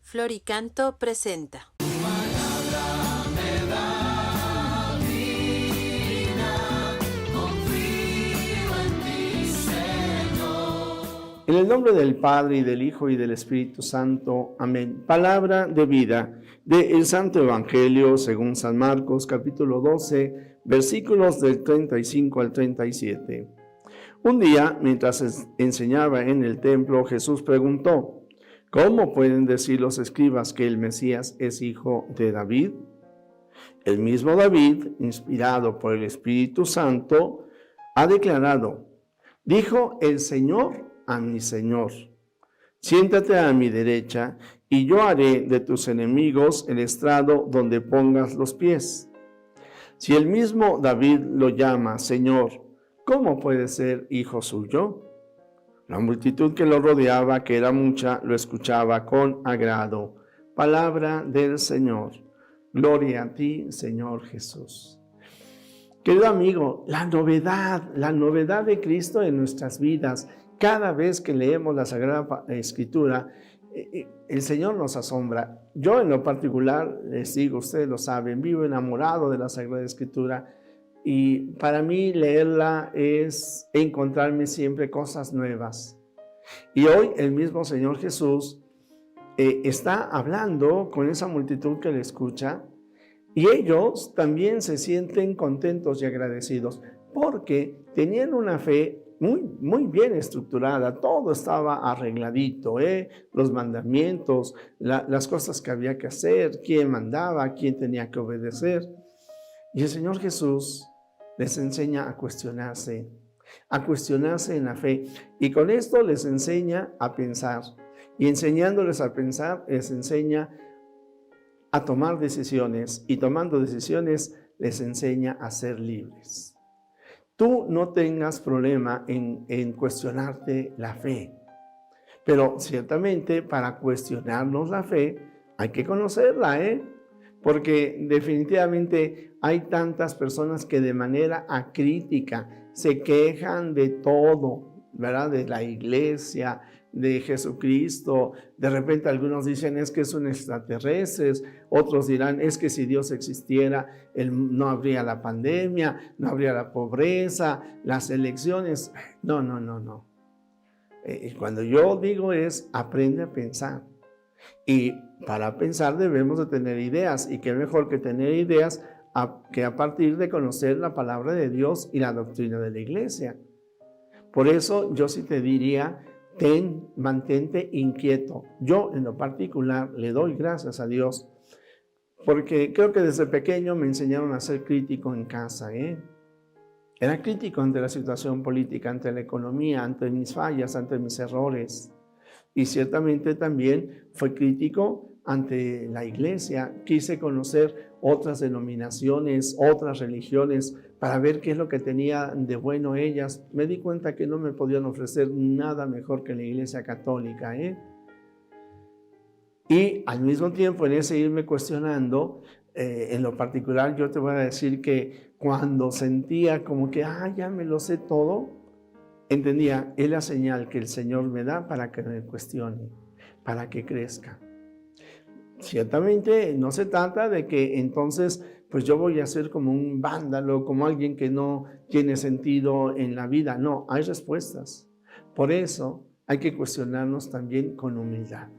Floricanto presenta. En el nombre del Padre, y del Hijo, y del Espíritu Santo. Amén. Palabra de vida del Santo Evangelio según San Marcos, capítulo 12, versículos del 35 al 37. Un día, mientras enseñaba en el templo, Jesús preguntó: ¿Cómo pueden decir los escribas que el Mesías es hijo de David? El mismo David, inspirado por el Espíritu Santo, ha declarado: dijo el Señor a mi Señor: siéntate a mi derecha, y yo haré de tus enemigos el estrado donde pongas los pies. Si el mismo David lo llama Señor, ¿cómo puede ser hijo suyo? La multitud que lo rodeaba, que era mucha, lo escuchaba con agrado. Palabra del Señor. Gloria a ti, Señor Jesús. Querido amigo, la novedad de Cristo en nuestras vidas, cada vez que leemos la Sagrada Escritura, el Señor nos asombra. Yo en lo particular, les digo, ustedes lo saben, vivo enamorado de la Sagrada Escritura, y para mí leerla es encontrarme siempre cosas nuevas. Y hoy el mismo Señor Jesús está hablando con esa multitud que le escucha, y ellos también se sienten contentos y agradecidos porque tenían una fe muy bien estructurada. Todo estaba arregladito, los mandamientos, las cosas que había que hacer, quién mandaba, quién tenía que obedecer. Y el Señor Jesús les enseña a cuestionarse en la fe. Y con esto les enseña a pensar. Y enseñándoles a pensar, les enseña a tomar decisiones, y tomando decisiones les enseña a ser libres. Tú no tengas problema en cuestionarte la fe, pero ciertamente para cuestionarnos la fe hay que conocerla, porque definitivamente hay tantas personas que de manera acrítica se quejan de todo, ¿verdad? De la iglesia, de Jesucristo. De repente algunos dicen es que es un extraterrestre, otros dirán es que si Dios existiera, no habría la pandemia, no habría la pobreza, las elecciones. No. Cuando yo digo es aprende a pensar. Y para pensar debemos de tener ideas, y qué mejor que tener ideas que a partir de conocer la palabra de Dios y la doctrina de la iglesia. Por eso yo sí te diría, mantente inquieto. Yo en lo particular le doy gracias a Dios, porque creo que desde pequeño me enseñaron a ser crítico en casa. Era crítico ante la situación política, ante la economía, ante mis fallas, ante mis errores. Y ciertamente también fue crítico ante la iglesia. Quise conocer otras denominaciones, otras religiones, para ver qué es lo que tenían de bueno ellas. Me di cuenta que no me podían ofrecer nada mejor que la Iglesia Católica. Y al mismo tiempo, en ese irme cuestionando, en lo particular yo te voy a decir que cuando sentía como que ya me lo sé todo, entendía, es la señal que el Señor me da para que me cuestione, para que crezca. Ciertamente no se trata de que entonces pues yo voy a ser como un vándalo, como alguien que no tiene sentido en la vida. No, hay respuestas. Por eso hay que cuestionarnos también con humildad,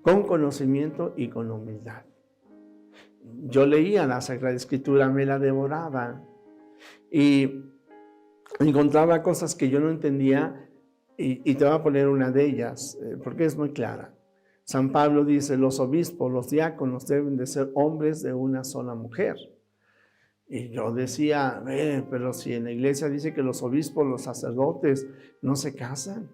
con conocimiento y con humildad. Yo leía la Sagrada Escritura, me la devoraba y encontraba cosas que yo no entendía, y te voy a poner una de ellas porque es muy clara. San Pablo dice: los obispos, los diáconos deben de ser hombres de una sola mujer. Y yo decía, pero si en la iglesia dice que los obispos, los sacerdotes no se casan.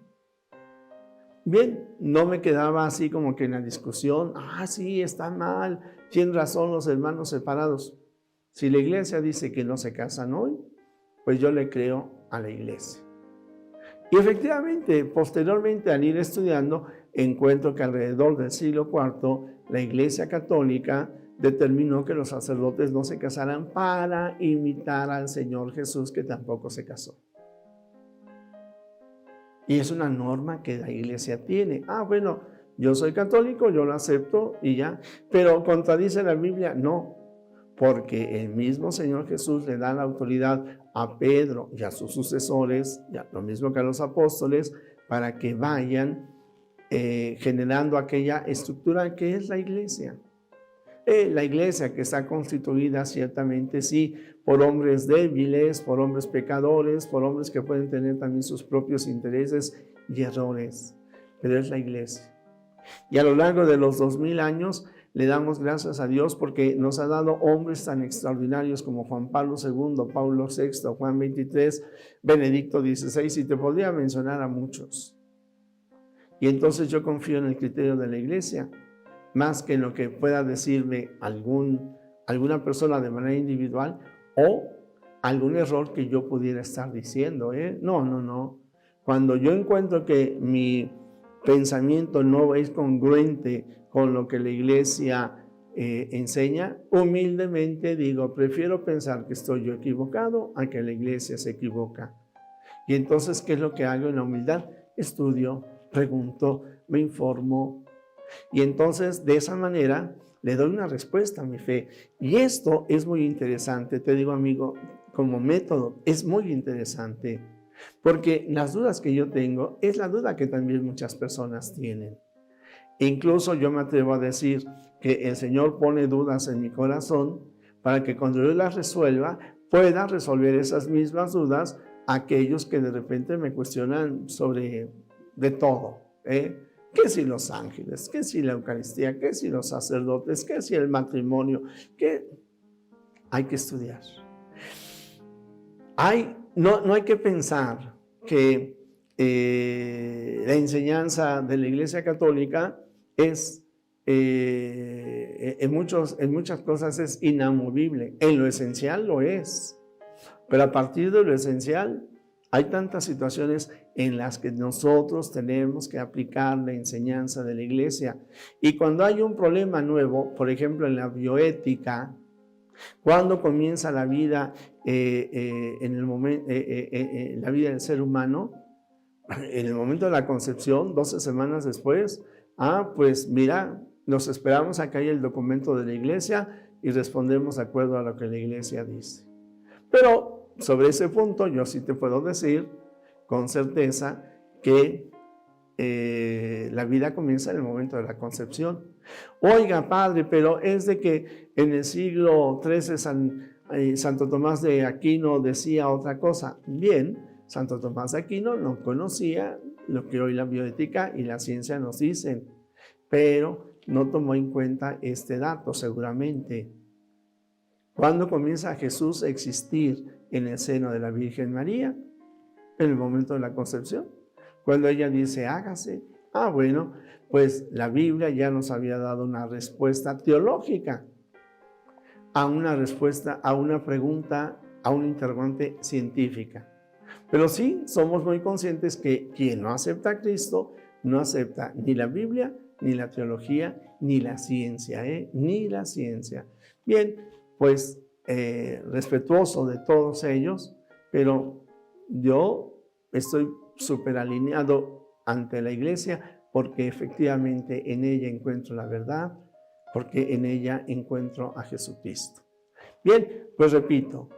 Bien, no me quedaba así como que en la discusión, sí, está mal, tienen razón los hermanos separados. Si la iglesia dice que no se casan hoy, pues yo le creo a la iglesia. Y efectivamente, posteriormente, al ir estudiando, encuentro que alrededor del siglo IV, la Iglesia Católica determinó que los sacerdotes no se casaran para imitar al Señor Jesús, que tampoco se casó. Y es una norma que la Iglesia tiene. Bueno, Yo soy católico, yo lo acepto y ya. Pero ¿contradice la Biblia? No, porque el mismo Señor Jesús le da la autoridad a Pedro y a sus sucesores, ya, lo mismo que a los apóstoles, para que vayan generando aquella estructura que es la iglesia. La iglesia que está constituida ciertamente sí por hombres débiles, por hombres pecadores, por hombres que pueden tener también sus propios intereses y errores, pero es la iglesia. Y a lo largo de los 2000 años le damos gracias a Dios porque nos ha dado hombres tan extraordinarios como Juan Pablo II, Pablo VI, Juan XXIII, Benedicto XVI, y te podría mencionar a muchos. Y entonces yo confío en el criterio de la iglesia, más que en lo que pueda decirme alguna persona de manera individual o algún error que yo pudiera estar diciendo. No. Cuando yo encuentro que mi pensamiento no es congruente con lo que la iglesia enseña, humildemente digo, prefiero pensar que estoy yo equivocado a que la iglesia se equivoca. Y entonces, ¿qué es lo que hago en la humildad? Estudio, pregunto, me informo. Y entonces, de esa manera, le doy una respuesta a mi fe. Y esto es muy interesante, te digo, amigo, como método, es muy interesante. Porque las dudas que yo tengo es la duda que también muchas personas tienen. Incluso yo me atrevo a decir que el Señor pone dudas en mi corazón para que cuando yo las resuelva, pueda resolver esas mismas dudas a aquellos que de repente me cuestionan sobre de todo. ¿Qué si los ángeles? ¿Qué si la Eucaristía? ¿Qué si los sacerdotes? ¿Qué si el matrimonio? ¿Qué? Hay que estudiar. No hay que pensar que la enseñanza de la Iglesia Católica es, en muchas cosas es inamovible. En lo esencial lo es. Pero a partir de lo esencial hay tantas situaciones en las que nosotros tenemos que aplicar la enseñanza de la Iglesia. Y cuando hay un problema nuevo, por ejemplo en la bioética, cuando comienza la vida la vida del ser humano, en el momento de la concepción, 12 semanas después, pues mira, nos esperamos a que haya el documento de la iglesia y respondemos de acuerdo a lo que la iglesia dice. Pero sobre ese punto yo sí te puedo decir con certeza que la vida comienza en el momento de la concepción. Oiga, padre, pero es de que en el siglo XIII Santo Tomás de Aquino decía otra cosa. Bien, Santo Tomás de Aquino no conocía lo que hoy la bioética y la ciencia nos dicen, pero no tomó en cuenta este dato seguramente. ¿Cuándo comienza Jesús a existir en el seno de la Virgen María? En el momento de la concepción. Cuando ella dice, hágase. Bueno, pues la Biblia ya nos había dado una respuesta teológica a una pregunta, a un interrogante científica. Pero sí, somos muy conscientes que quien no acepta a Cristo, no acepta ni la Biblia, ni la teología, ni la ciencia, ni la ciencia. Bien, pues respetuoso de todos ellos, pero yo estoy súper alineado ante la iglesia porque efectivamente en ella encuentro la verdad, porque en ella encuentro a Jesucristo. Bien, pues repito,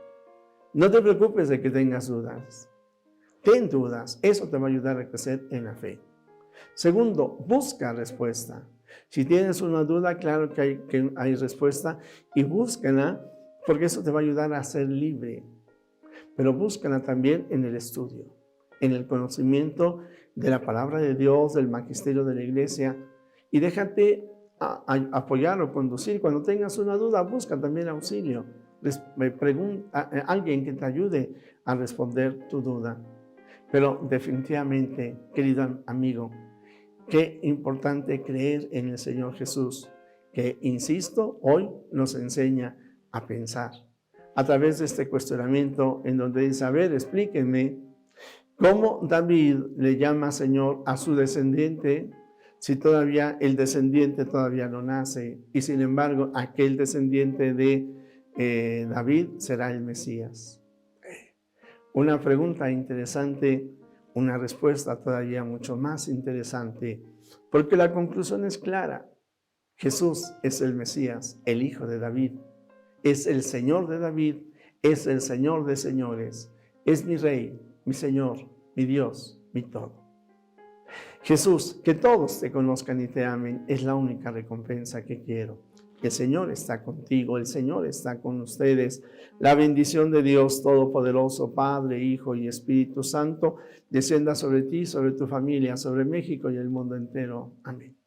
no te preocupes de que tengas dudas. Ten dudas, eso te va a ayudar a crecer en la fe. Segundo, busca respuesta. Si tienes una duda, claro que hay respuesta y búscala porque eso te va a ayudar a ser libre. Pero búscala también en el estudio, en el conocimiento de la palabra de Dios, del magisterio de la iglesia, y déjate apoyar o conducir. Cuando tengas una duda, busca también auxilio. Pregunta a alguien que te ayude a responder tu duda. Pero definitivamente, querido amigo, qué importante creer en el Señor Jesús, que, insisto, hoy nos enseña a pensar a través de este cuestionamiento en donde dice, a ver, explíquenme cómo David le llama Señor a su descendiente si todavía el descendiente todavía no nace y sin embargo aquel descendiente de David será el Mesías. Una pregunta interesante, una respuesta todavía mucho más interesante. porque la conclusión es clara. Jesús es el Mesías, el Hijo de David, es el Señor de David, es el Señor de señores, es mi Rey, mi Señor, mi Dios, mi todo. Jesús, que todos te conozcan y te amen, es la única recompensa que quiero. El Señor está contigo, el Señor está con ustedes. La bendición de Dios Todopoderoso, Padre, Hijo y Espíritu Santo, descienda sobre ti, sobre tu familia, sobre México y el mundo entero. Amén.